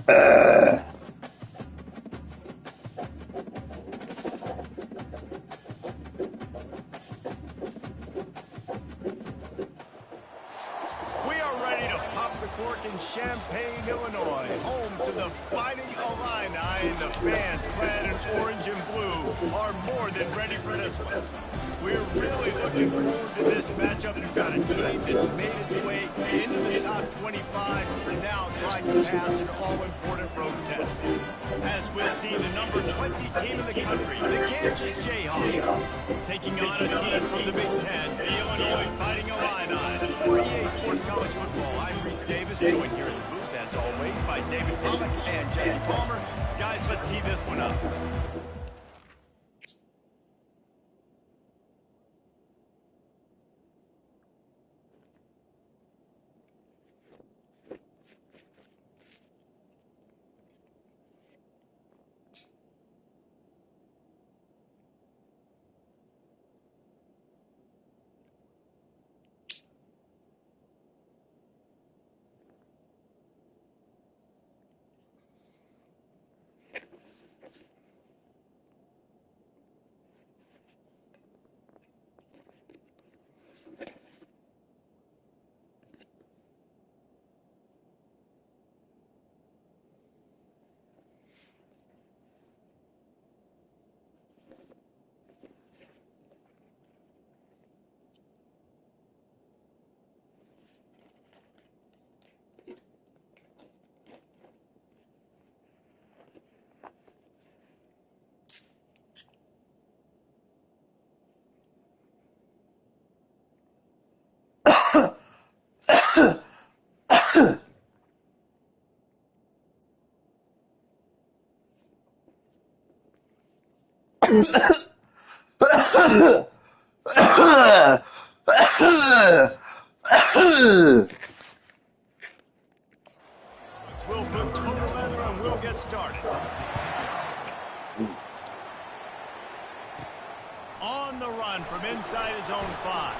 We are ready to pop the cork in Champaign, Illinois, home to the Fighting Illini, and the fans clad in orange and blue are more than ready for this one. We're really looking forward to this matchup. We've got a team that's made its way into the top 25 and now trying to pass an all-important road test. As we'll see, the number 20 team in the country, the Kansas Jayhawks, taking on a team from the Big Ten, the Illinois Fighting Illini. For EA Sports College Football, I'm Reese Davis, joined here in the booth, as always, by David Pollock and Jesse Palmer. Guys, let's tee this one up. We'll put total leather and we'll get started. On the run from inside his own 5.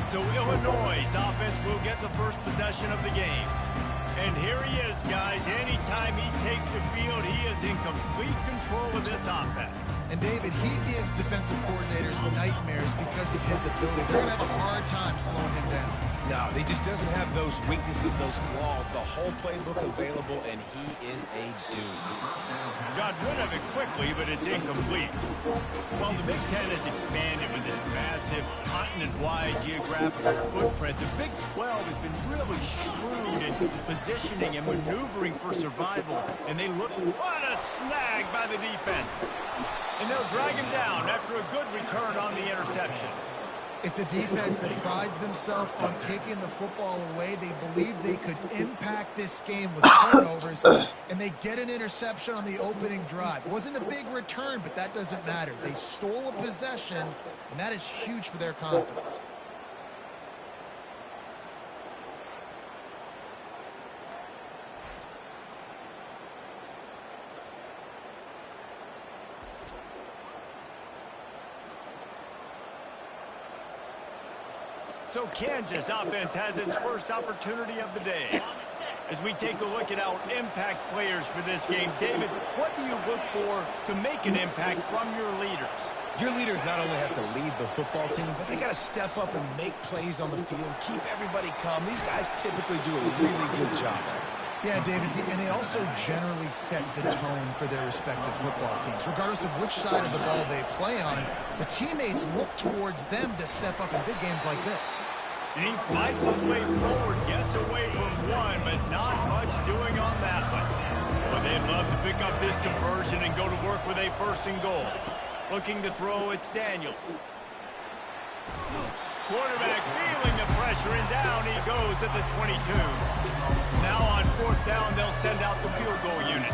So Illinois' offense will get the first possession of the game. And here he is, guys. Anytime he takes the field, he is in complete control of this offense. And David, he gives defensive coordinators nightmares because of his ability. They're going to have a hard time slowing him down. No, he just doesn't have those weaknesses, those flaws, the whole playbook available, and he is a dude. Got rid of it quickly, but it's incomplete. While the Big Ten has expanded with this massive continent-wide geographical footprint, the Big 12 has been really shrewd in positioning and maneuvering for survival. And they look, what a snag by the defense. And they'll drag him down after a good return on the interception. It's a defense that prides themselves on taking the football away. They believe they could impact this game with turnovers, and they get an interception on the opening drive. It wasn't a big return, but that doesn't matter. They stole a possession, and that is huge for their confidence. So Kansas offense has its first opportunity of the day. As we take a look at our impact players for this game, David, what do you look for to make an impact from your leaders? Your leaders not only have to lead the football team, but they got to step up and make plays on the field, keep everybody calm. These guys typically do a really good job. Yeah, David, and they also generally set the tone for their respective football teams. Regardless of which side of the ball they play on, the teammates look towards them to step up in big games like this. And he fights his way forward, gets away from one, but not much doing on that one. Well, they'd love to pick up this conversion and go to work with a 1st and goal. Looking to throw, it's Daniels. Quarterback feeling the pressure, and down he goes at the 22. Now on 4th down, they'll send out the field goal unit.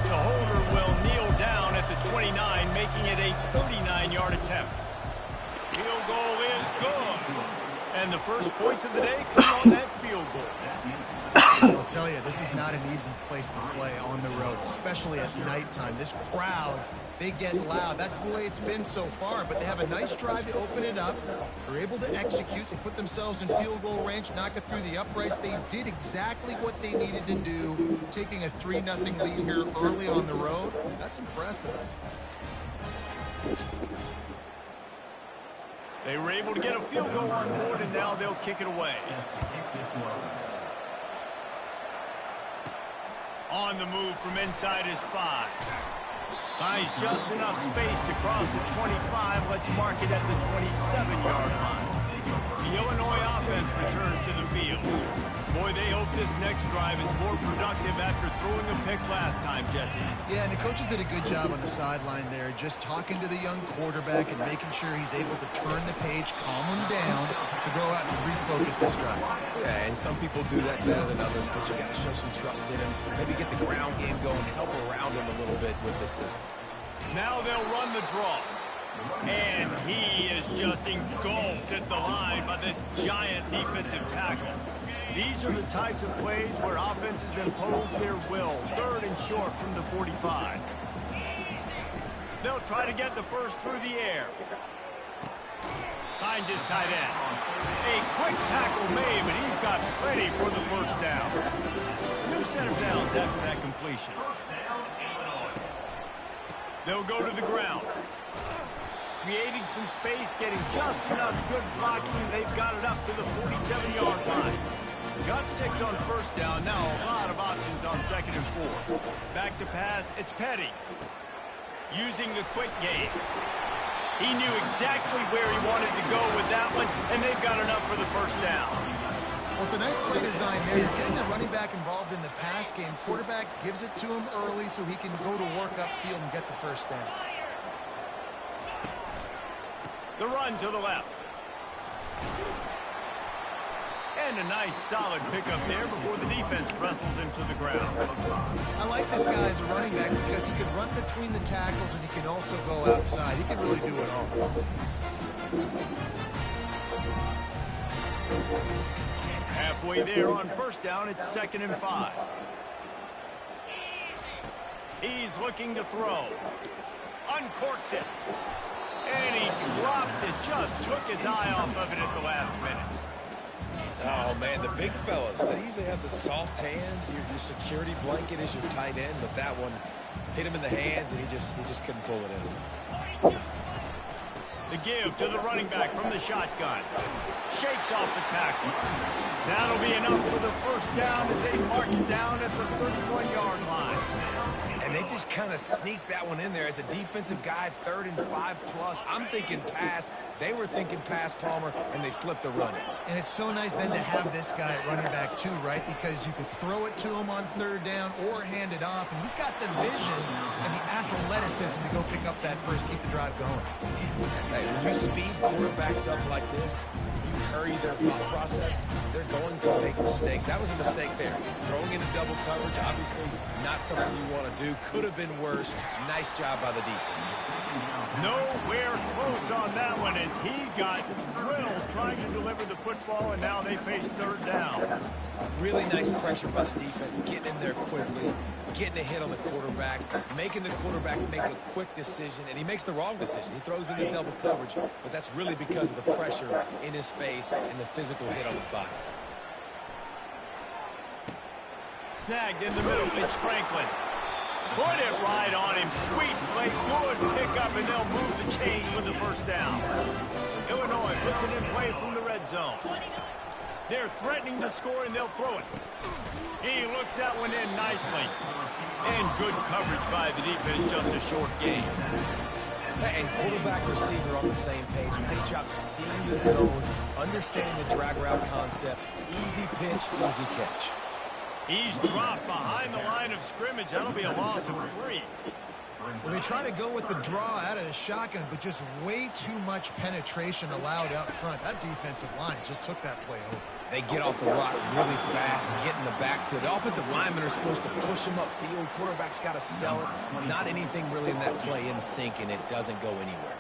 The holder will kneel down at the 29, making it a 39-yard attempt. Field goal is good. And the first points of the day come on that field goal. I'll tell you, this is not an easy place to play on the road, especially at nighttime. This crowd they get loud. That's the way it's been so far, but they have a nice drive to open it up. They're able to execute. They put themselves in field goal range, knock it through the uprights. They did exactly what they needed to do, taking a 3-0 lead here early on the road. That's impressive. They were able to get a field goal on board, and now they'll kick it away. On the move from inside his 5. Finds just enough space to cross the 25. Let's mark it at the 27-yard line. The Illinois offense returns to the field. Boy, they hope this next drive is more productive after throwing a pick last time, Jesse. Yeah, and the coaches did a good job on the sideline there, just talking to the young quarterback and making sure he's able to turn the page, calm him down, to go out and refocus this drive. Yeah, and some people do that better than others, but you got to show some trust in him. Maybe get the ground game going, help around him a little bit with this system. Now they'll run the draw. And he is just engulfed at the line by this giant defensive tackle. These are the types of plays where offenses impose their will. 3rd and short from the 45. They'll try to get the first through the air. Finds his tight end. A quick tackle made, but he's got plenty for the first down. New set of downs after that completion. They'll go to the ground. Creating some space, getting just enough good blocking, and they've got it up to the 47-yard line. Got 6 on first down. Now a lot of options on 2nd and 4. Back to pass. It's Petty. Using the quick game. He knew exactly where he wanted to go with that one, and they've got enough for the first down. Well, it's a nice play design there. You're getting the running back involved in the pass game. Quarterback gives it to him early so he can go to work upfield and get the first down. The run to the left. And a nice solid pickup there before the defense wrestles him to the ground. I like this guy as a running back because he can run between the tackles and he can also go outside. He can really do it all. Halfway there on first down, it's 2nd and 5. He's looking to throw. Uncorks it. And he drops it. Just took his eye off of it at the last minute. Oh, man, the big fellas, they usually have the soft hands. Your security blanket is your tight end, but that one hit him in the hands, and he just couldn't pull it in. The give to the running back from the shotgun. Shakes off the tackle. That'll be enough for the first down as they mark it down at the 31-yard line. And they just kind of sneak that one in there as a defensive guy, 3rd and 5 plus. I'm thinking pass. They were thinking pass, Palmer, and they slipped the run in. And it's so nice then to have this guy at running back too, right? Because you could throw it to him on 3rd down or hand it off. And he's got the vision and the athleticism to go pick up that first, keep the drive going. Hey, when you speed quarterbacks up like this, you hurry their thought process, they're going to make mistakes. That was a mistake there. Throwing into double coverage, obviously not something you want to do. Could have been worse. Nice job by the defense. Nowhere close on that one as he got drilled trying to deliver the football, and now they face 3rd down. Really nice pressure by the defense, getting in there quickly, getting a hit on the quarterback, making the quarterback make a quick decision, and he makes the wrong decision. He throws into double coverage, but that's really because of the pressure in his face and the physical hit on his body. Snagged in the middle, it's Franklin. Put it right on him. Sweet play, good pickup, and they'll move the chains with the first down. Illinois puts it in play from the red zone. They're threatening to score, and they'll throw it. He looks that one in nicely. And good coverage by the defense, just a short gain. And quarterback receiver on the same page. Nice job seeing the zone, understanding the drag route concept. Easy pitch, easy catch. He's dropped behind the line of scrimmage. That'll be a loss of 3. Well, they try to go with the draw out of the shotgun, but just way too much penetration allowed up front. That defensive line just took that play over. They get off the rock really fast, get in the backfield. The offensive linemen are supposed to push him upfield. Quarterback's got to sell it. Not anything really in that play in sync, and it doesn't go anywhere.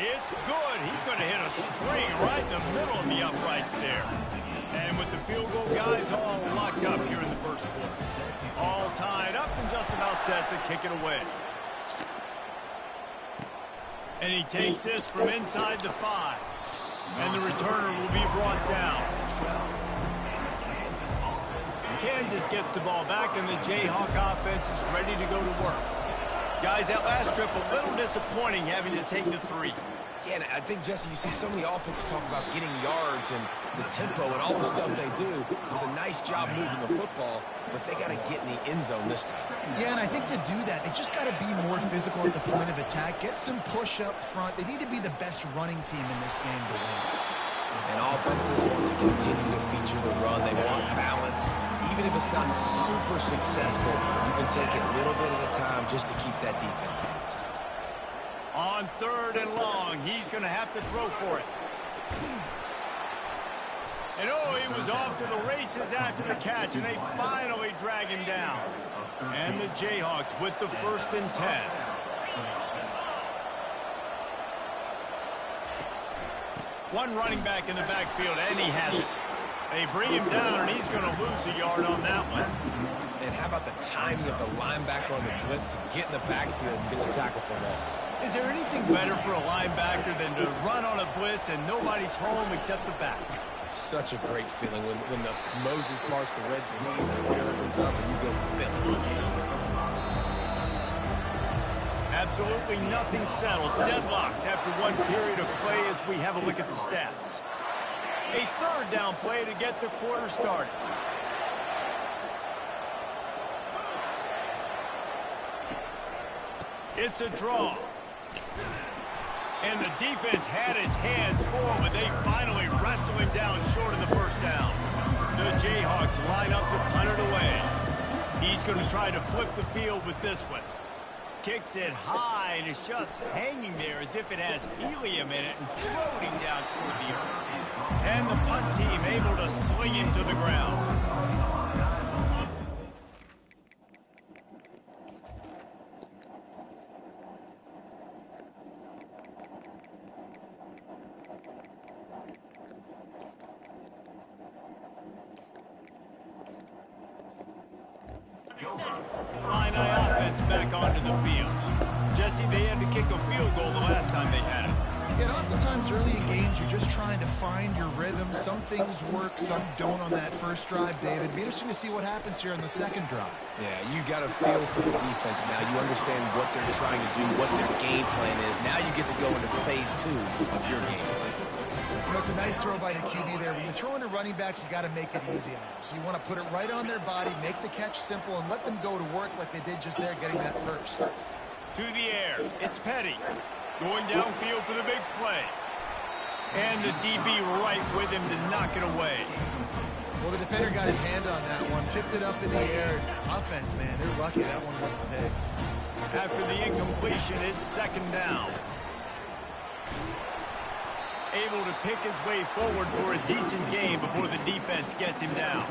It's good. He could have hit a string right in the middle of the uprights there. And with the field goal guys all locked up here in the first quarter. All tied up and just about get set to kick it away. And he takes this from inside the 5. And the returner will be brought down. Kansas gets the ball back, and the Jayhawk offense is ready to go to work. Guys, that last trip, a little disappointing having to take the 3. Yeah, and I think, Jesse, you see so many offenses talk about getting yards and the tempo and all the stuff they do. It was a nice job moving the football, but they got to get in the end zone this time. Yeah, and I think to do that, they just got to be more physical at the point of attack, get some push up front. They need to be the best running team in this game to win. And offenses want to continue to feature the run. They want balance. Even if it's not super successful, you can take it little bit at a time just to keep that defense honest. On 3rd and long, he's going to have to throw for it. And oh, he was off to the races after the catch, and they finally drag him down. And the Jayhawks with the 1st and 10. One running back in the backfield, and he has it. They bring him down, and he's going to lose a yard on that one. And how about the timing of the linebacker on the blitz to get in the backfield and get the tackle for loss? Is there anything better for a linebacker than to run on a blitz and nobody's home except the back? Such a great feeling when the Moses parts the Red Sea and the air opens up and you go fill. Absolutely nothing settled. Deadlocked after one period of play as we have a look at the stats. A 3rd down play to get the quarter started. It's a draw. And the defense had his hands full, but they finally wrestle him down short of the 1st down. The Jayhawks line up to punt it away. He's going to try to flip the field with this one. Kicks it high, and it's just hanging there as if it has helium in it and floating down toward the earth. And the punt team able to sling him to the ground. Illini offense back onto the field. Jesse, they had to kick a field goal the last time they had it. Yeah, oftentimes early in games, you're just trying to find your rhythm. Some things work, some don't on that first drive, David. It'd be interesting to see what happens here in the second drive. Yeah, you got a feel for the defense now. You understand what they're trying to do, what their game plan is. Now you get to go into phase 2 of your game plan. You know, it's a nice throw by the QB there. When you're throwing to running backs, you got to make it easy on them. So you want to put it right on their body, make the catch simple, and let them go to work like they did just there, getting that first. To the air, it's Petty. Going downfield for the big play. And the DB right with him to knock it away. Well, the defender got his hand on that one, tipped it up in the air. Offense, man, they're lucky that one wasn't picked. After the incompletion, it's 2nd down. Able to pick his way forward for a decent game before the defense gets him down.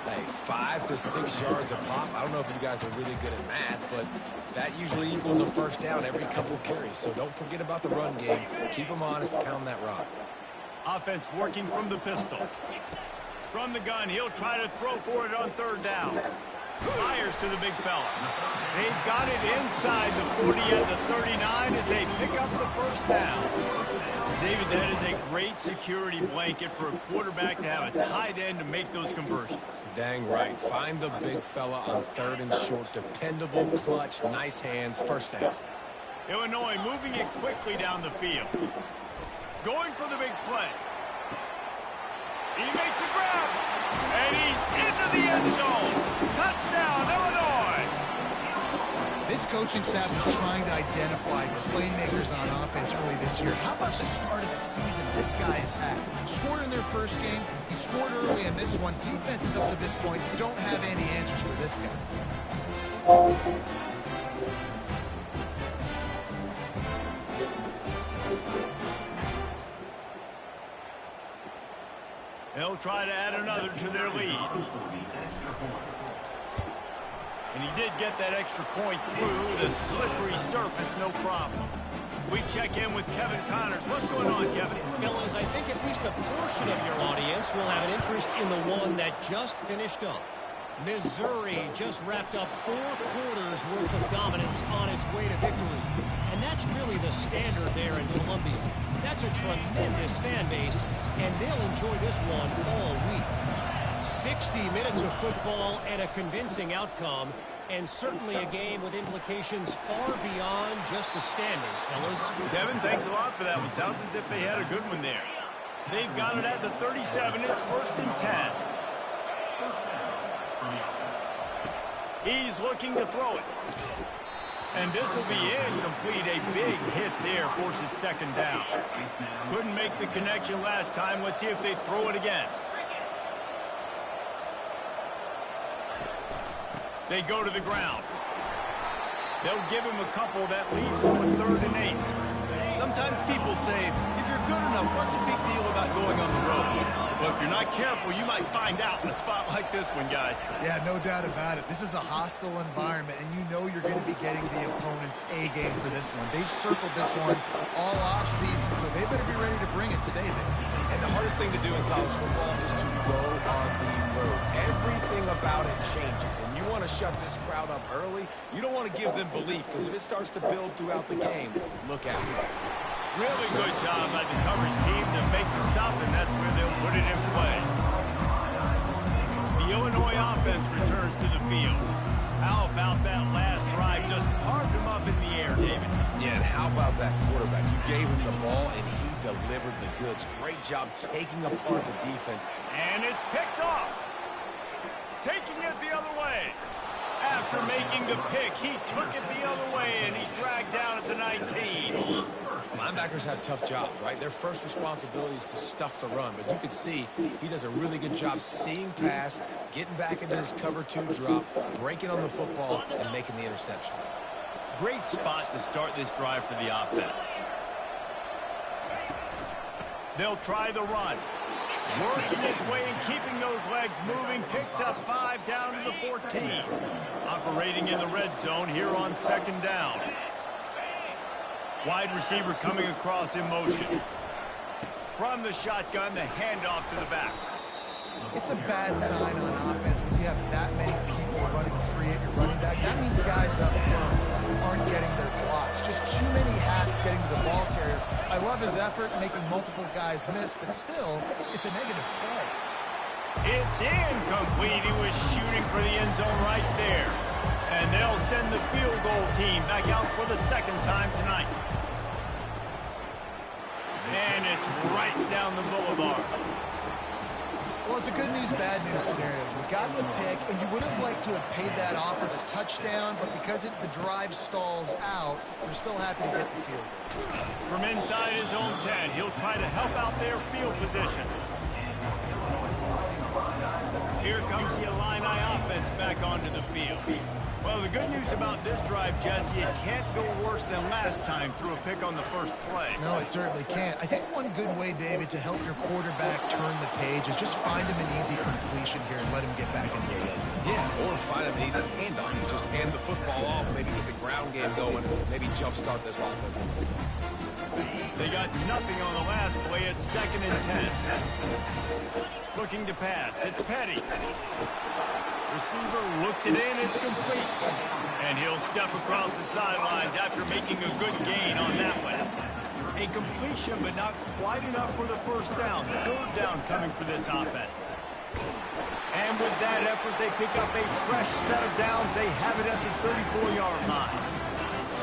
Hey, 5 to 6 yards a pop. I don't know if you guys are really good at math, but that usually equals a 1st down every couple of carries. So don't forget about the run game. Keep them honest, pound that rock. Offense working from the pistol. From the gun, he'll try to throw for it on 3rd down. Fires to the big fella. They've got it inside the 40 at the 39 as they pick up the 1st down. David, that is a great security blanket for a quarterback to have a tight end to make those conversions. Dang right. Find the big fella on 3rd and short. Dependable, clutch, nice hands, 1st down. Illinois moving it quickly down the field. Going for the big play. He makes a grab, and he's into the end zone. Touchdown, Illinois. This coaching staff is trying to identify playmakers on offense early this year. How about the start of the season this guy has had? Scored in their first game. He scored early in this one. Defenses up to this point don't have any answers for this guy. They'll try to add another to their lead. And he did get that extra point through the slippery surface, no problem. We check in with Kevin Connors. What's going on, Kevin? Fellas, I think at least a portion of your audience will have an interest in the one that just finished up. Missouri just wrapped up 4 quarters worth of dominance on its way to victory. And that's really the standard there in Columbia. That's a tremendous fan base, and they'll enjoy this one all week. 60 minutes of football and a convincing outcome, and certainly a game with implications far beyond just the standings, fellas. Devin, thanks a lot for that one. Sounds as if they had a good one there. They've got it at the 37. It's 1st and 10. He's looking to throw it. And this will be incomplete. A big hit there forces 2nd down. Couldn't make the connection last time. Let's see if they throw it again. They go to the ground. They'll give him a couple. That leaves him with 3rd and 8. Sometimes people say, if you're good enough, what's the big deal about going on the road? Well, if you're not careful, you might find out in a spot like this one, guys. Yeah, no doubt about it. This is a hostile environment, and you know you're going to be getting the opponent's A game for this one. They've circled this one all off season, so they better be ready to bring it today then. And the hardest thing to do in college football is to go on the road. Everything about it changes, and you want to shut this crowd up early. You don't want to give them belief, because if it starts to build throughout the game, look out. Really good job by the coverage team to make the stop, and that's where they'll put it in play. The Illinois offense returns to the field. How about that last drive? Just carved him up in the air, David. Yeah, and how about that quarterback? You gave him the ball, and he delivered the goods. Great job taking apart the defense. And it's picked off. Taking it the other way. After making the pick, he took it the other way, and he's dragged down at the 19. Linebackers have tough jobs, right? Their first responsibility is to stuff the run, but you can see he does a really good job seeing pass, getting back into his cover 2 drop, breaking on the football, and making the interception. Great spot to start this drive for the offense. They'll try the run. Working his way and keeping those legs moving. Picks up 5 down to the 14. Operating in the red zone here on 2nd down. Wide receiver coming across in motion. From the shotgun, the handoff to the back. It's a bad sign on offense when you have that many people running free at your running back. That means guys up front aren't getting their blocks. Just too many hats getting to the ball carrier. I love his effort making multiple guys miss, but still, it's a negative play. It's incomplete. He was shooting for the end zone right there. And they'll send the field goal team back out for the 2nd time tonight. And it's right down the boulevard. Well, it's a good news, bad news scenario. You got the pick, and you would have liked to have paid that off with a touchdown, but because the drive stalls out, you're still happy to get the field. From inside his own 10, he'll try to help out their field position. Here comes the Illini offense back onto the field. Well, the good news about this drive, Jesse, it can't go worse than last time through a pick on the first play. No, it certainly can't. I think one good way, David, to help your quarterback turn the page is just find him an easy completion here and let him get back into the game. Yeah, or find him an easy handoff. Just hand the football off, maybe get the ground game going, maybe jumpstart this offense. They got nothing on the last play. It's 2nd and 10. Looking to pass. It's Petty. Receiver looks it in. It's complete. And he'll step across the sidelines after making a good gain on that one. A completion, but not quite enough for the 1st down. 3rd down coming for this offense. And with that effort, they pick up a fresh set of downs. They have it at the 34-yard line.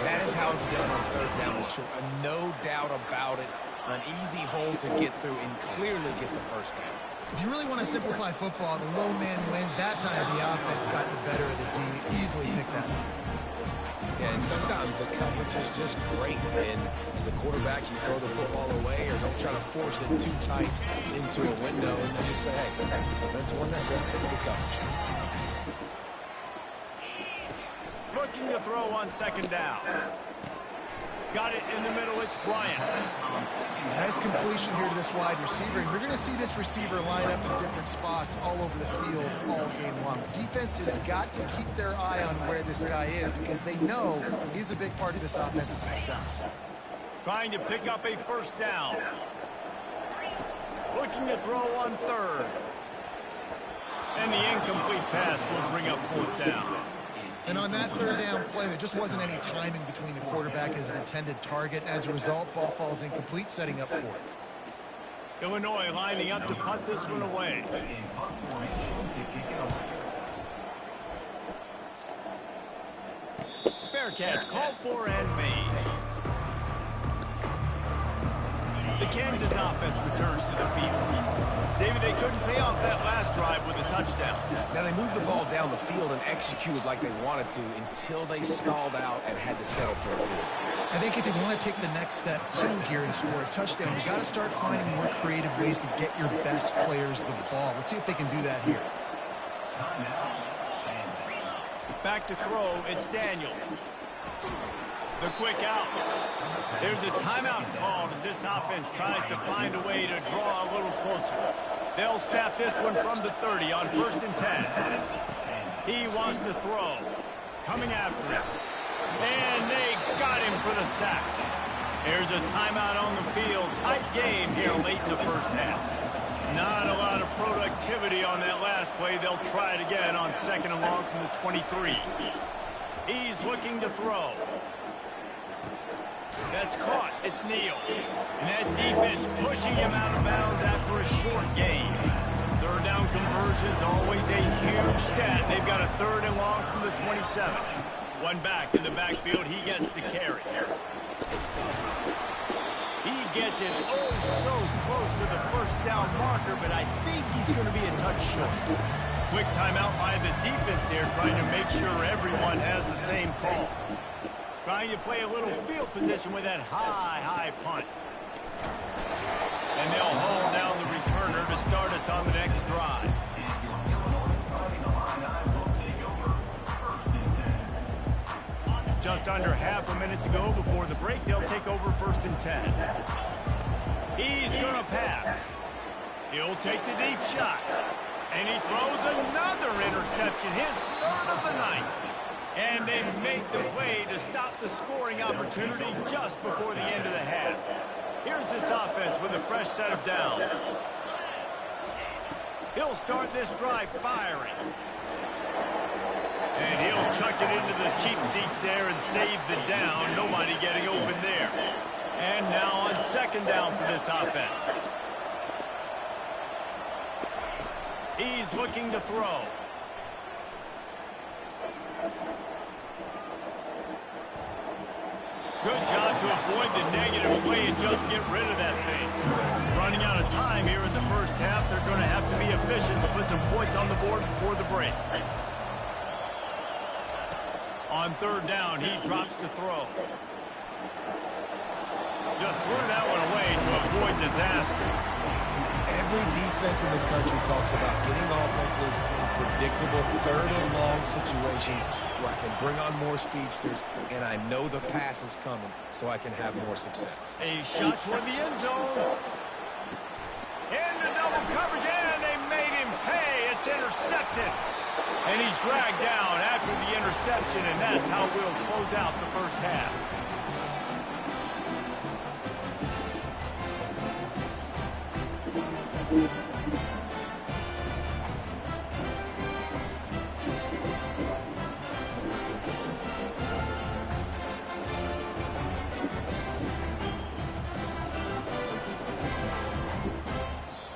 That is how it's done on 3rd down and short. No doubt about it. An easy hole to get through and clearly get the 1st down. If you really want to simplify football, the low man wins. That time the offense got the better of the D. Easily picked that up. Yeah, and sometimes the coverage is just great. And as a quarterback, you throw the football away or don't try to force it too tight into a window. And then you say, hey, defense won that. Good coverage. Looking to throw on 2nd down. Got it in the middle. It's Bryant. Nice completion here to this wide receiver. And you're going to see this receiver line up in different spots all over the field all game long. Defense has got to keep their eye on where this guy is because they know he's a big part of this offensive success. Trying to pick up a 1st down. Looking to throw on 3rd. And the incomplete pass will bring up 4th down. And on that 3rd down play, there just wasn't any timing between the quarterback and his intended target. As a result, ball falls incomplete, setting up 4th. Illinois lining up to punt this one away. Fair catch, called for and made. The Kansas offense returns to the field. David, they couldn't pay off that last drive with a touchdown. Now, they moved the ball down the field and executed like they wanted to until they stalled out and had to settle for a field. I think if you want to take the next step too here and score a touchdown, you got to start finding more creative ways to get your best players the ball. Let's see if they can do that here. Back to throw, it's Daniels. The quick out. There's a timeout called as this offense tries to find a way to draw a little closer. They'll snap this one from the 30 on 1st and 10. He wants to throw. Coming after him. And they got him for the sack. There's a timeout on the field. Tight game here late in the 1st half. Not a lot of productivity on that last play. They'll try it again on 2nd and long from the 23. He's looking to throw. That's caught. It's Neal. And that defense pushing him out of bounds after a short gain. 3rd down conversion's always a huge stat. They've got a 3rd and long from the 27. One back in the backfield. He gets the carry. He gets it so close to the 1st down marker, but I think he's going to be a touch short. Quick timeout by the defense there, trying to make sure everyone has the same call. Trying to play a little field position with that high punt. And they'll haul down the returner to start us on the next drive. Just under half a minute to go before the break. They'll take over 1st and 10. He's going to pass. He'll take the deep shot. And he throws another interception, his 3rd of the night. And they make the play to stop the scoring opportunity just before the end of the half. Here's this offense with a fresh set of downs. He'll start this drive firing. And he'll chuck it into the cheap seats there and save the down. Nobody getting open there. And now on 2nd down for this offense. He's looking to throw. Good job to avoid the negative play and just get rid of that thing. Running out of time here in the 1st half. They're going to have to be efficient to put some points on the board before the break. On 3rd down, he drops to throw. Just threw that one away to avoid disaster. Every defense in the country talks about hitting offenses in predictable 3rd and long situations where I can bring on more speedsters and I know the pass is coming so I can have more success. A shot toward the end zone. Into double coverage, and they made him pay. It's intercepted. And he's dragged down after the interception, and that's how we'll close out the 1st half.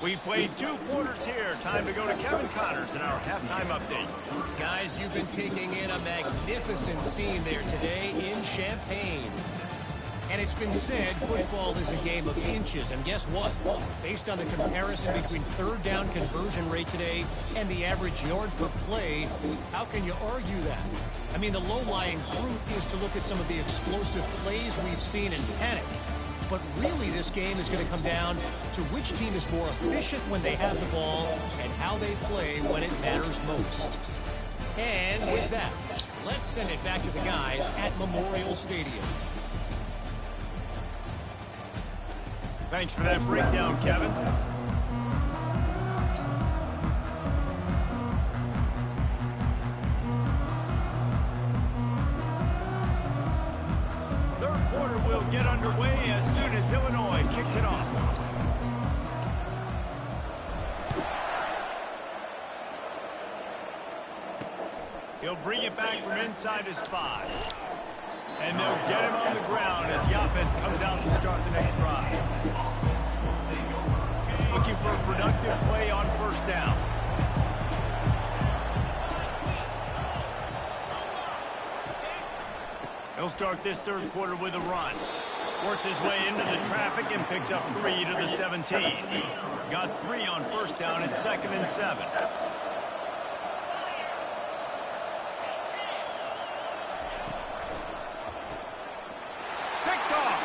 We played 2 quarters here. Time to go to Kevin Connors in our halftime update. Guys, you've been taking in a magnificent scene there today in Champaign. And it's been said football is a game of inches. And guess what? Based on the comparison between 3rd down conversion rate today and the average yard per play, how can you argue that? I mean, the low-lying fruit is to look at some of the explosive plays we've seen and panic. But really, this game is going to come down to which team is more efficient when they have the ball and how they play when it matters most. And with that, let's send it back to the guys at Memorial Stadium. Thanks for that breakdown, Kevin. Third quarter will get underway as soon as Illinois kicks it off. He'll bring it back from inside his 5. And they'll get him on the ground as the offense comes out to start the next drive. Looking for a productive play on first down. He'll start this third quarter with a run. Works his way into the traffic and picks up 3 to the 17. Got 3 on first down at 2nd and 7. Picked off.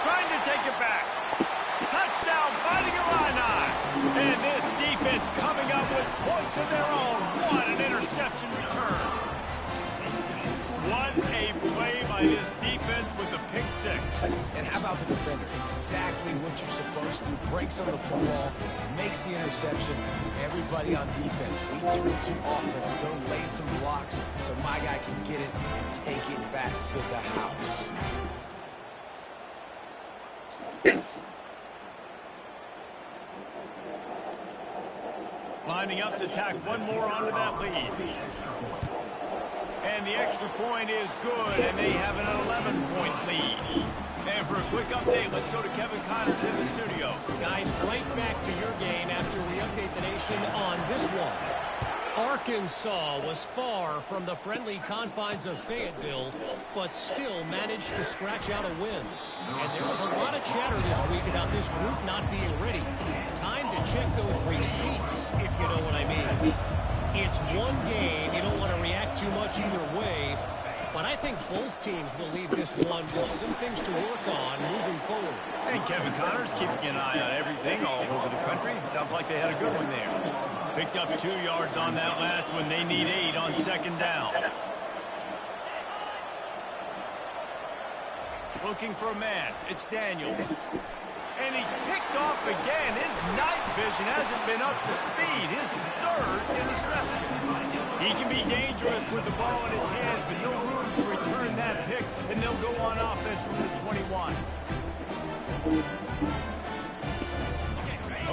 Trying to take it back. Touchdown, fighting Illini. And this defense coming up with points of their own. What an interception return. What a play by this defense with the pick 6. And how about the defender? Exactly what you're supposed to. Breaks on the football, makes the interception. Everybody on defense, we turn to offense. Go lay some blocks so my guy can get it and take it back to the house. Lining up to tack one more onto that lead. And the extra point is good, and they have an 11-point lead. And for a quick update, let's go to Kevin Connors in the studio. Guys, right back to your game after we update the nation on this one. Arkansas was far from the friendly confines of Fayetteville, but still managed to scratch out a win. And there was a lot of chatter this week about this group not being ready. Time to check those receipts, if you know what I mean. It's one game. You don't want to react too much either way. But I think both teams will leave this one with some things to work on moving forward. And Kevin Connors keeping an eye on everything all over the country. Sounds like they had a good one there. Picked up 2 yards on that last one. They need 8 on second down. Looking for a man. It's Daniels. And he's picked off again. His night vision hasn't been up to speed. His 3rd interception. He can be dangerous with the ball in his hands, but no room to return that pick, and they'll go on offense from the 21.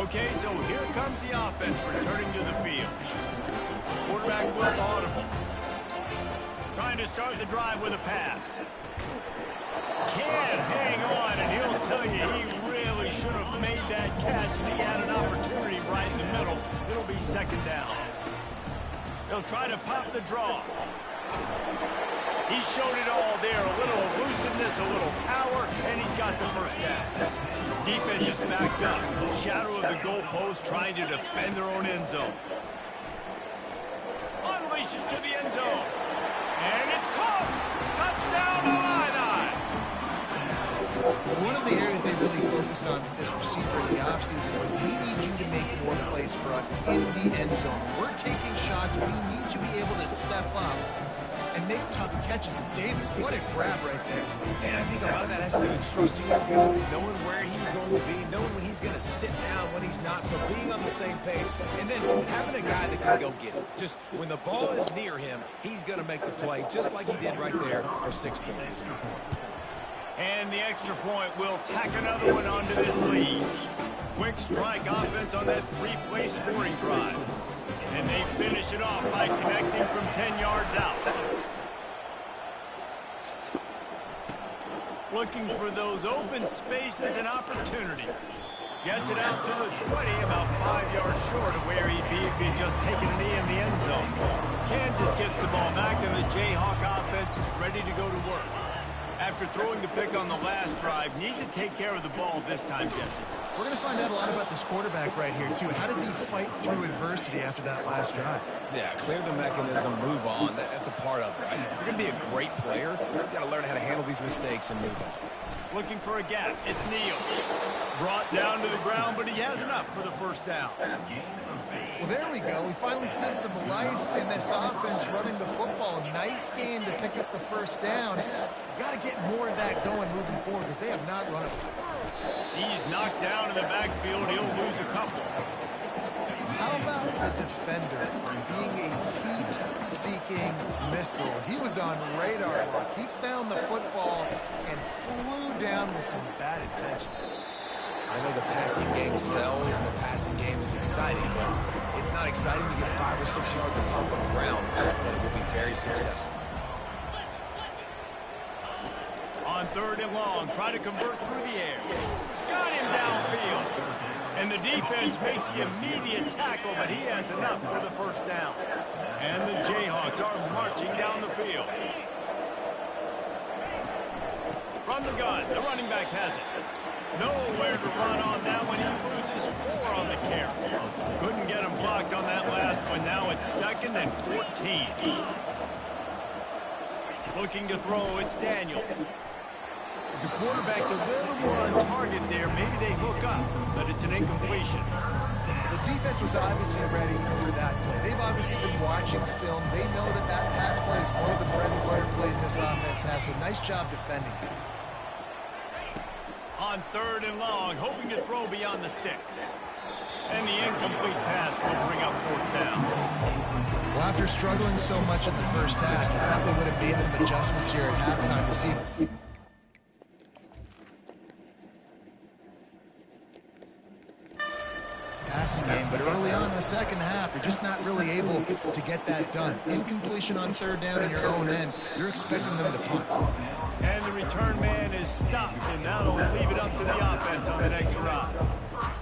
Okay, so here comes the offense returning to the field. Quarterback will audible. Trying to start the drive with a pass. Can't hang on, and he'll tell you he really should have made that catch, and he had an opportunity right in the middle. It'll be second down. He'll try to pop the draw. He showed it all there. A little elusiveness, a little power, and he's got the first down. Defense is backed up. Shadow of the goalpost trying to defend their own end zone. Unleashes to the end zone. And it's caught. Touchdown, Illini. One of the areas they really focused on with this receiver in the offseason was we need you to make more plays for us in the end zone. We're taking shots. We need you to be able to step up and make tough catches. And David, what a grab right there. And I think a lot of that has to do with trusting your guy, knowing where he's going to be, knowing when he's going to sit down, when he's not. So being on the same page, and then having a guy that can go get it. Just when the ball is near him, he's going to make the play, just like he did right there for 6 points. And the extra point will tack another one onto this lead. Quick strike offense on that 3-play scoring drive. And they finish it off by connecting from 10 yards out. Looking for those open spaces and opportunity. Gets it out to the 20, about 5 yards short of where he'd be if he'd just taken a knee in the end zone. Kansas gets the ball back, and the Jayhawk offense is ready to go to work. After throwing the pick on the last drive, need to take care of the ball this time, Jesse. We're going to find out a lot about this quarterback right here, too. How does he fight through adversity after that last drive? Yeah, clear the mechanism, move on. That's a part of it, right? If you're going to be a great player, you've got to learn how to handle these mistakes and move on. Looking for a gap. It's Neal. Brought down to the ground, but he has enough for the first down. Well, there we go. We finally see some life in this offense running the football. A nice game to pick up the first down. Got to get more of that going moving forward because they have not run it. He's knocked down in the backfield. He'll lose a couple. How about the defender being a heat-seeking missile? He was on radar lock. He found the football and flew down with some bad intentions. I know the passing game sells and the passing game is exciting, but it's it's not exciting to get 5 or 6 yards of pump on the ground, but it will be very successful. On 3rd and long, try to convert through the air. Got him downfield. And the defense makes the immediate tackle, but he has enough for the first down. And the Jayhawks are marching down the field. From the gun, the running back has it. Nowhere to run on that one. He loses 4 on the carry. Couldn't get him blocked on that last one. Now it's 2nd and 14. Looking to throw, it's Daniels. If the quarterback's a little more on target there, maybe they hook up, but it's an incompletion. The defense was obviously ready for that play. They've obviously been watching film. They know that that pass play is one of the bread and butter plays this offense has, so nice job defending it. On 3rd and long, hoping to throw beyond the sticks. And the incomplete pass will bring up 4th down. Well, after struggling so much in the first half, you thought they would have made some adjustments here at halftime to see. Passing game, but early on in the second half, they're just not really able to get that done. Incompletion on 3rd down in your own end, you're expecting them to punt. And the return man is stopped, and now they'll leave it up to the offense on the next drive.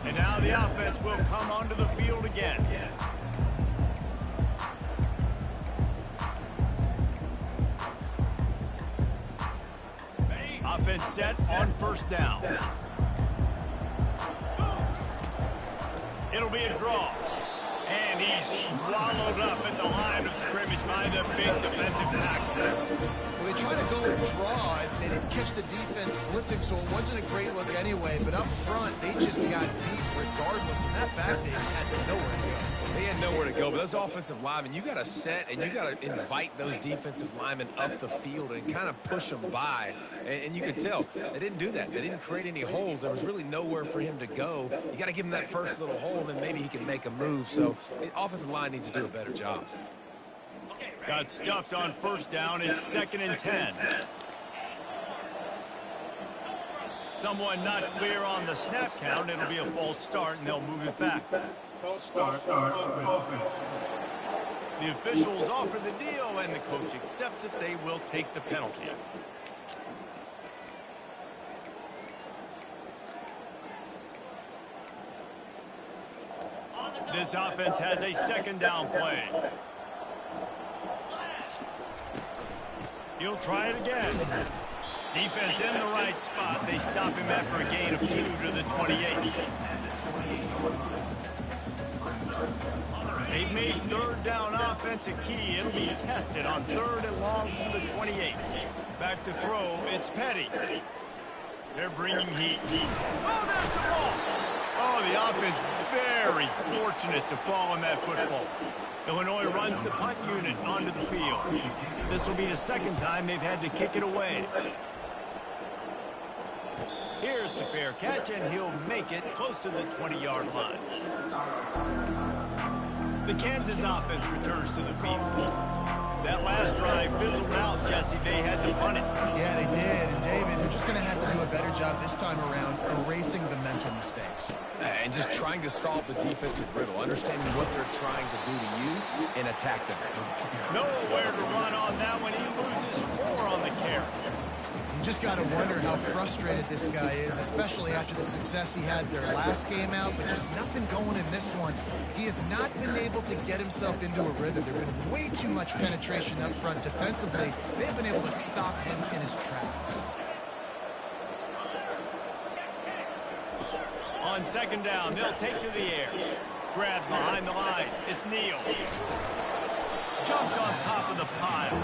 And now the offense will come onto the field again. Offense set on 1st down. It'll be a draw. And he's swallowed up at the line of scrimmage by the big defensive tackle. Well, they tried to go and draw, and they didn't catch the defense blitzing, so it wasn't a great look anyway. But up front, they just got beat regardless. And that fact, they had nowhere to go. They had nowhere to go, but those offensive linemen, you got to set and you got to invite those defensive linemen up the field and kind of push them by. And you could tell they didn't do that. They didn't create any holes. There was really nowhere for him to go. You got to give him that first little hole, and then maybe he can make a move. So the offensive line needs to do a better job. Got stuffed on 1st down. It's 2nd and 10. Someone not clear on the snap count. It'll be a false start, and they'll move it back. False start. Offense. The officials offer the deal, and the coach accepts it. They will take the penalty. This offense has a 2nd down play. He'll try it again. Defense in the right spot. They stop him after a gain of 2 to the 28. They've made 3rd down offense a key. It'll be tested on 3rd and long from the 28. Back to throw. It's Petty. They're bringing heat. Oh, there's the ball. Oh, the offense very fortunate to fall on that football. Illinois runs the punt unit onto the field. This will be the 2nd time they've had to kick it away. Here's the fair catch, and he'll make it close to the 20-yard line. The Kansas offense returns to the field. That last drive fizzled out, Jesse. They had to punt it. Yeah, they did. And, David, they're just going to have to do a better job this time around erasing the mental mistakes. And just trying to solve the defensive riddle, understanding what they're trying to do to you and attack them. Nowhere to run on that one. He loses 4 on the carry. You just got to wonder how frustrated this guy is, especially after the success he had their last game out, but just nothing going in this one. He has not been able to get himself into a rhythm. There's been way too much penetration up front defensively. They've been able to stop him in his tracks. On 2nd down, they'll take to the air. Grabbed behind the line. It's Neal. Jumped on top of the pile.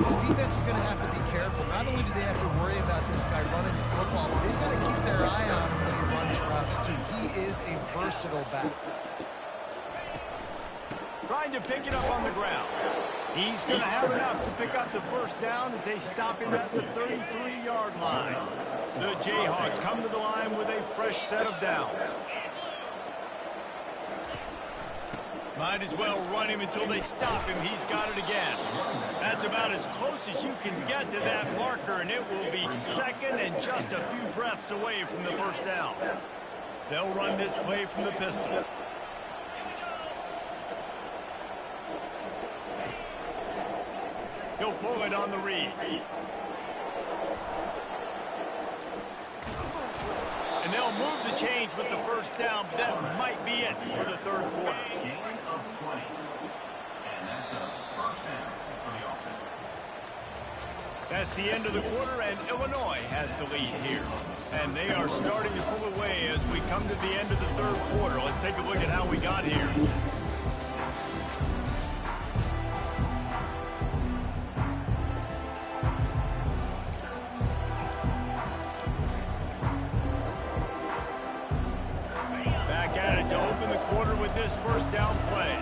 This defense is going to have to be careful. Not only do they have to worry about this guy running the football, but they've got to keep their eye on him when he runs routes, too. He is a versatile back. Trying to pick it up on the ground. He's going to have enough to pick up the 1st down as they stop him at the 33-yard line. The Jayhawks come to the line with a fresh set of downs. Might as well run him until they stop him. He's got it again. That's about as close as you can get to that marker, and it will be 2nd and just a few breaths away from the 1st down. They'll run this play from the pistol. He'll pull it on the read. And they'll move the chains with the first down, but that might be it for the third quarter. Gain of 20. And that's a first down for the offense. That's the end of the quarter, and Illinois has the lead here. And they are starting to pull away as we come to the end of the third quarter. Let's take a look at how we got here. Back at it to open the quarter with this first down play.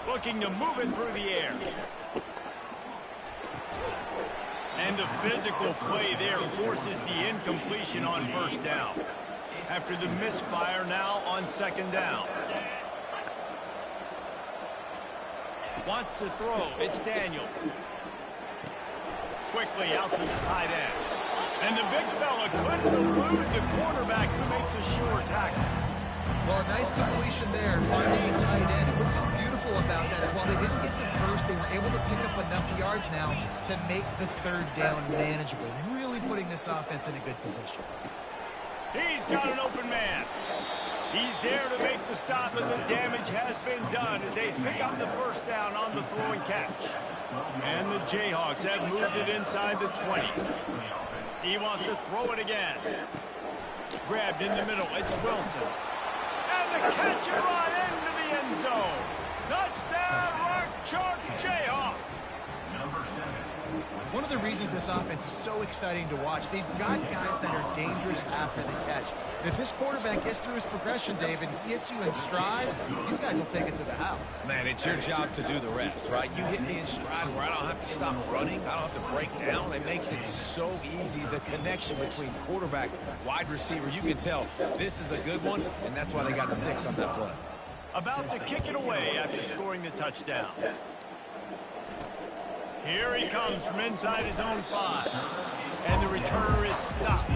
Looking to move it through the air. And the physical play there forces the incompletion on first down. After the misfire, now on second down. Wants to throw. It's Daniels. Quickly out to the tight end. And the big fella couldn't elude the quarterback who makes a sure tackle. Well, a nice completion there, finding a tight end. And what's so beautiful about that is while they didn't get the first, they were able to pick up enough yards now to make the third down manageable, really putting this offense in a good position. He's got an open man. He's there to make the stop, and the damage has been done as they pick up the first down on the throw and catch. And the Jayhawks have moved it inside the 20. He wants to throw it again. Grabbed in the middle. It's Wilson. And the catch and run into the end zone. Touchdown, Rock Chalk Jayhawk. Number 7. One of the reasons this offense is so exciting to watch, they've got guys that are dangerous after the catch. And if this quarterback gets through his progression, David, he hits you in stride, these guys will take it to the house. Man, it's your job to do the rest, right? You hit me in stride where I don't have to stop running. I don't have to break down. It makes it so easy. The connection between quarterback, wide receiver, you can tell this is a good one, and that's why they got 6 on that play. About to kick it away after scoring the touchdown. Here he comes from inside his own 5. And the returner is stopped.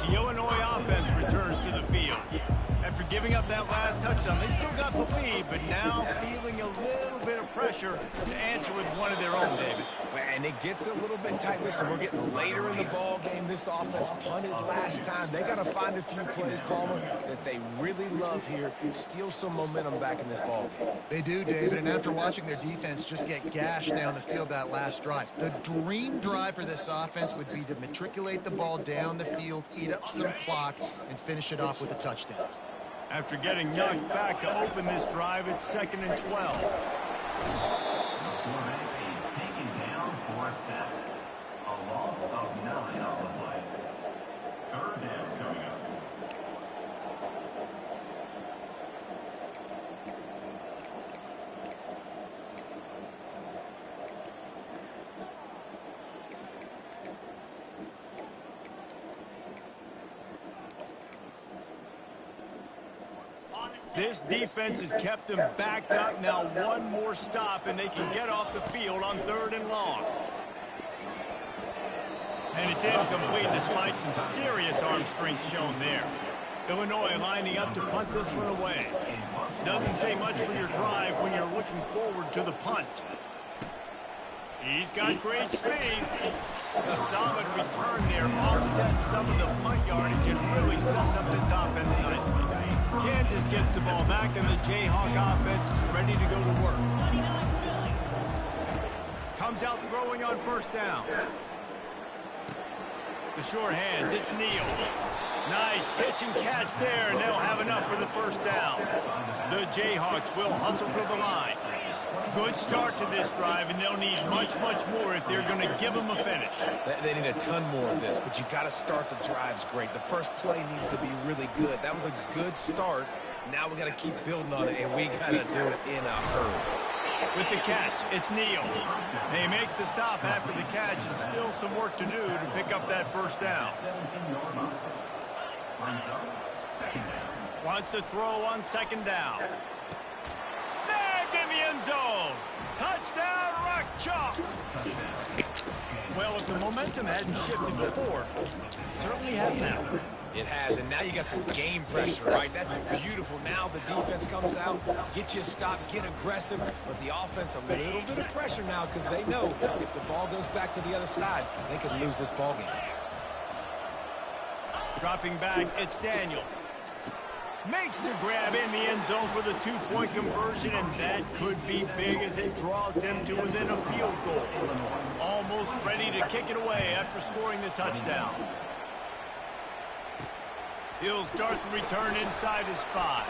The Illinois offense returns to the field. After giving up that last touchdown, they still got the lead, but now feeling a little bit of pressure to answer with one of their own, David. And it gets a little bit tight. Listen, we're getting later in the ball game. This offense punted last time. They got to find a few plays, Palmer, that they really love here. Steal some momentum back in this ball game. They do, David, and after watching their defense just get gashed down the field that last drive, the dream drive for this offense would be to matriculate the ball down the field, eat up some clock, and finish it off with a touchdown. After getting knocked back to open this drive, it's 2nd and 12. For a sack. A loss of 9 on the play. Third down coming up. This defense has kept them backed up. Now one more stop, and they can get off the field on 3rd and long. And it's incomplete despite some serious arm strength shown there. Illinois lining up to punt this one away. Doesn't say much for your drive when you're looking forward to the punt. He's got great speed. The solid return there offsets some of the punt yardage and really sets up this offense nicely. Kansas gets the ball back, and the Jayhawk offense is ready to go to work. Comes out throwing on first down. The short hands, it's Neal. Nice pitch and catch there, and they'll have enough for the first down. The Jayhawks will hustle to the line. Good start to this drive, and they'll need much, much more if they're going to give them a finish. They need a ton more of this, but you got to start the drives great. The first play needs to be really good. That was a good start. Now we got to keep building on it, and we got to do it in a hurry. With the catch, it's Neal. They make the stop after the catch, and still some work to do to pick up that first down. Wants to throw on second down. Snagged in the end zone. Touchdown, Rock Chalk. Well, if the momentum hadn't shifted before, it certainly has now. It has, and now you got some game pressure, right? That's beautiful. Now the defense comes out, get you a stop, get aggressive, but the offense a little bit of pressure now because they know if the ball goes back to the other side, they could lose this ball game. Dropping back, it's Daniels. Makes the grab in the end zone for the two-point conversion, and that could be big as it draws him to within a field goal. Almost ready to kick it away after scoring the touchdown. He'll start the return inside his 5.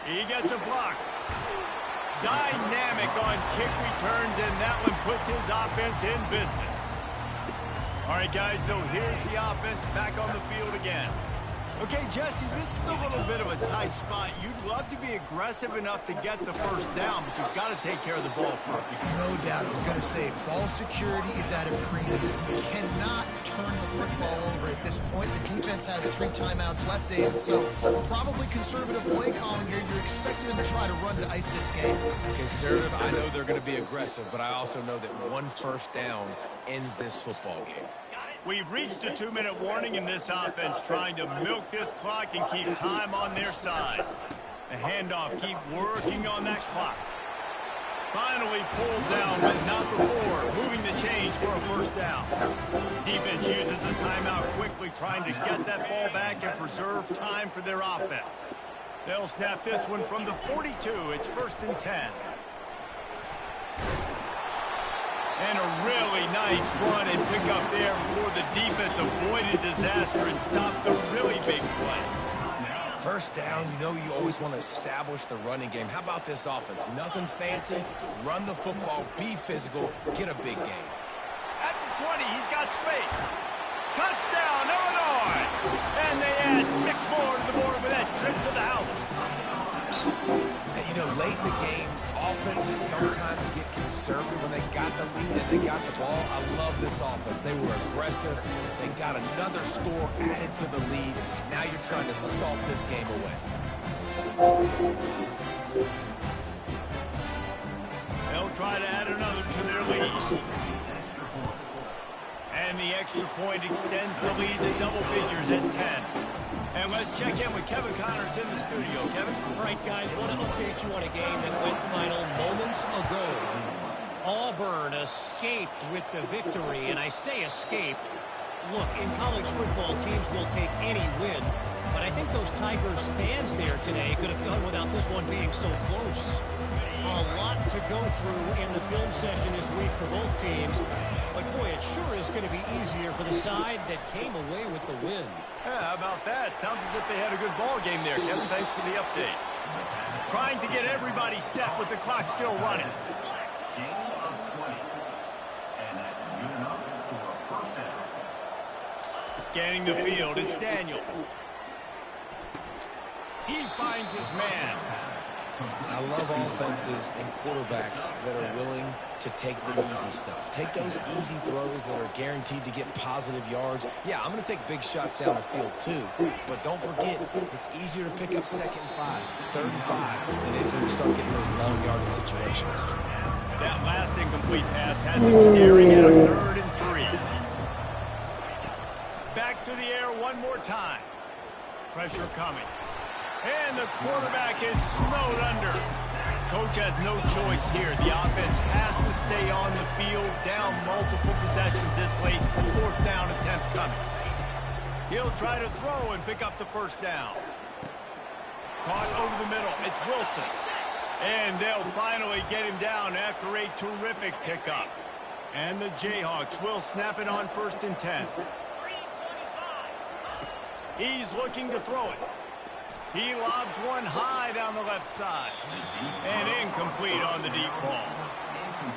He gets a block. Dynamic on kick returns, and that one puts his offense in business. All right, guys, so here's the offense back on the field again. Okay, Justin, this is a little bit of a tight spot. You'd love to be aggressive enough to get the first down, but you've got to take care of the ball first. No doubt. I was going to say, ball security is at a premium. You cannot turn the football over at this point. The defense has 3 timeouts left, David, so probably conservative play calling here. You're expecting them to try to run to ice this game. Conservative, I know they're going to be aggressive, but I also know that one first down ends this football game. We've reached a 2-minute warning in this offense, trying to milk this clock and keep time on their side. The handoff, keep working on that clock. Finally pulled down, but not before, moving the chains for a first down. Defense uses a timeout quickly, trying to get that ball back and preserve time for their offense. They'll snap this one from the 42. It's 1st and 10. And a really nice run and pick up there before the defense avoided disaster and stopped the really big play. First down, you know you always want to establish the running game. How about this offense? Nothing fancy. Run the football, be physical, get a big game. At the 20, he's got space. Touchdown, Illinois! And they add 6 more to the board with that trip to the house. And, you know, late in the games, offenses sometimes get conservative when they got the lead and they got the ball. I love this offense. They were aggressive. They got another score added to the lead. Now you're trying to salt this game away. They'll try to add another to their lead. And the extra point extends the lead to double figures at 10. And let's check in with Kevin Connors in the studio. Kevin? All right, guys, want to update you on a game that went final moments ago. Auburn escaped with the victory, and I say escaped. Look, in college football, teams will take any win, but I think those Tigers fans there today could have done without this one being so close. A lot to go through in the film session this week for both teams, but boy, it sure is going to be easier for the side that came away with the win. Yeah, how about that? Sounds as if they had a good ball game there, Kevin. Thanks for the update. Trying to get everybody set with the clock still running. Gain of 20. And that's good enough for a first down. Scanning the field, it's Daniels. He finds his man. I love offenses and quarterbacks that are willing to take the easy stuff. Take those easy throws that are guaranteed to get positive yards. Yeah, I'm going to take big shots down the field too, but don't forget, it's easier to pick up 2nd and 5, 3rd and 5 than it is when you start getting those long yardage situations. That last incomplete pass has him staring at a 3rd and 3. Back to the air one more time. Pressure coming. And the quarterback is snowed under. Coach has no choice here. The offense has to stay on the field, down multiple possessions this late. 4th down attempt coming. He'll try to throw and pick up the first down. Caught over the middle. It's Wilson. And they'll finally get him down after a terrific pickup. And the Jayhawks will snap it on 1st and 10. He's looking to throw it. He lobs one high down the left side. And incomplete on the deep ball.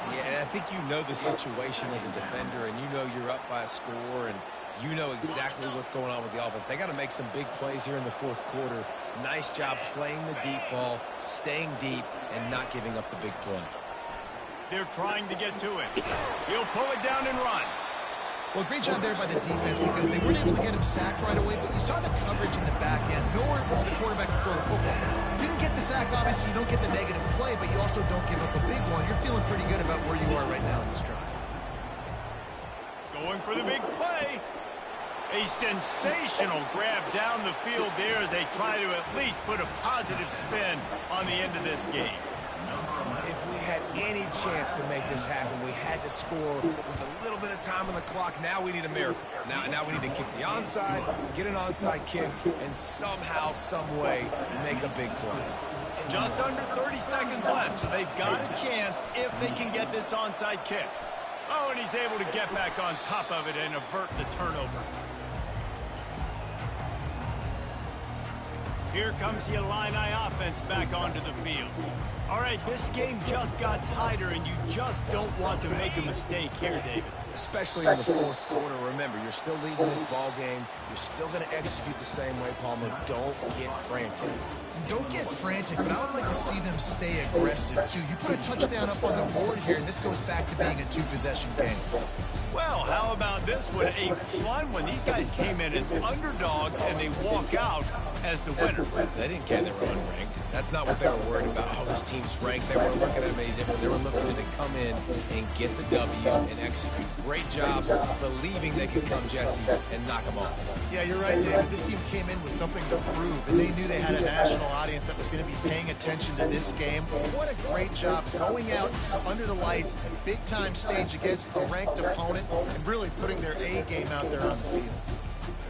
Yeah, and I think you know the situation as a defender, and you know you're up by a score, and you know exactly what's going on with the offense. They got to make some big plays here in the 4th quarter. Nice job playing the deep ball, staying deep, and not giving up the big play. They're trying to get to it. He'll pull it down and run. Well, great job there by the defense because they weren't able to get him sacked right away, but you saw the coverage in the back end. Nowhere for the quarterback to throw the football. Didn't get the sack, obviously. You don't get the negative play, but you also don't give up a big one. You're feeling pretty good about where you are right now in this drive. Going for the big play. A sensational grab down the field there as they try to at least put a positive spin on the end of this game. If we had any chance to make this happen, we had to score with a little bit of time on the clock. Now we need a miracle. Now we need to kick the onside, get an onside kick, and somehow, some way, make a big play. Just under 30 seconds left, so they've got a chance if they can get this onside kick. Oh, and he's able to get back on top of it and avert the turnover. Here comes the Illini offense back onto the field. All right, this game just got tighter, and you just don't want to make a mistake here, David. Especially in the fourth quarter. Remember, you're still leading this ball game. You're still going to execute the same way, Palmer. Don't get frantic. Don't get frantic, but I would like to see them stay aggressive, too. You put a touchdown up on the board here, and this goes back to being a two-possession game. Well, how about this one? A fun one. These guys came in as underdogs, and they walk out as the winner. They didn't care they were unranked. That's not what they were worried about. Oh, this team's ranked. They weren't looking at them any different. They were looking to come in and get the W and execute. Great job believing they could come, Jesse, and knock them off. Yeah, you're right, David. This team came in with something to prove, and they knew they had a national audience that was going to be paying attention to this game. What a great job going out under the lights, big-time stage against a ranked opponent, and really putting their A game out there on the field.